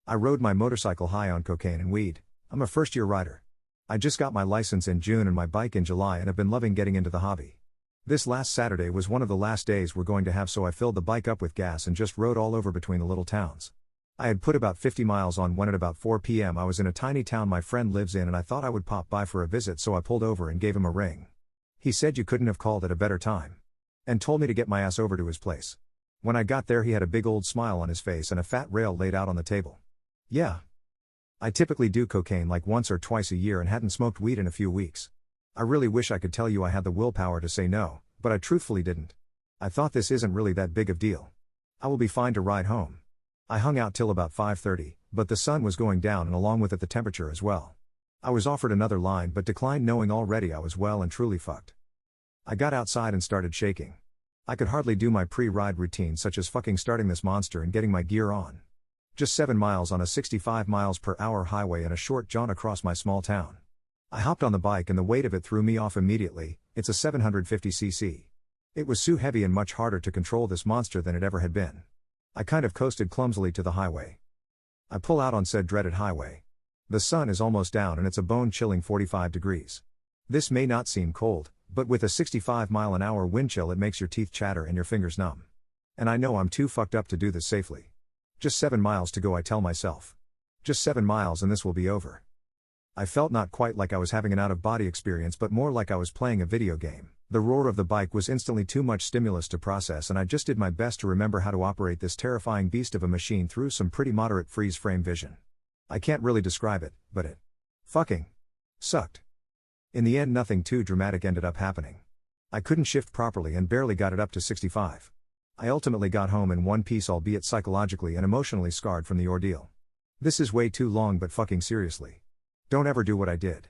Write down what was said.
I rode my motorcycle high on cocaine and weed. I'm a first-year rider. I just got my license in June and my bike in July and have been loving getting into the hobby. This last Saturday was one of the last days we're going to have, so I filled the bike up with gas and just rode all over between the little towns. I had put about 50 miles on when at about 4 p.m. I was in a tiny town my friend lives in and I thought I would pop by for a visit, so I pulled over and gave him a ring. He said you couldn't have called at a better time. And told me to get my ass over to his place. When I got there he had a big old smile on his face and a fat rail laid out on the table. Yeah. I typically do cocaine like once or twice a year and hadn't smoked weed in a few weeks. I really wish I could tell you I had the willpower to say no, but I truthfully didn't. I thought this isn't really that big of deal. I will be fine to ride home. I hung out till about 5:30, but the sun was going down and along with it the temperature as well. I was offered another line but declined, knowing already I was well and truly fucked. I got outside and started shaking. I could hardly do my pre-ride routine such as fucking starting this monster and getting my gear on. Just 7 miles on a 65 miles per hour highway and a short jaunt across my small town. I hopped on the bike and the weight of it threw me off immediately. It's a 750cc. It was so heavy and much harder to control this monster than it ever had been. I kind of coasted clumsily to the highway. I pull out on said dreaded highway. The sun is almost down and it's a bone-chilling 45 degrees. This may not seem cold, but with a 65-mile-an-hour wind chill it makes your teeth chatter and your fingers numb. And I know I'm too fucked up to do this safely. Just 7 miles to go, I tell myself. Just 7 miles and this will be over. I felt not quite like I was having an out-of-body experience but more like I was playing a video game. The roar of the bike was instantly too much stimulus to process and I just did my best to remember how to operate this terrifying beast of a machine through some pretty moderate freeze-frame vision. I can't really describe it, but it fucking sucked. In the end nothing too dramatic ended up happening. I couldn't shift properly and barely got it up to 65. I ultimately got home in one piece, albeit psychologically and emotionally scarred from the ordeal. This is way too long, but fucking seriously. Don't ever do what I did.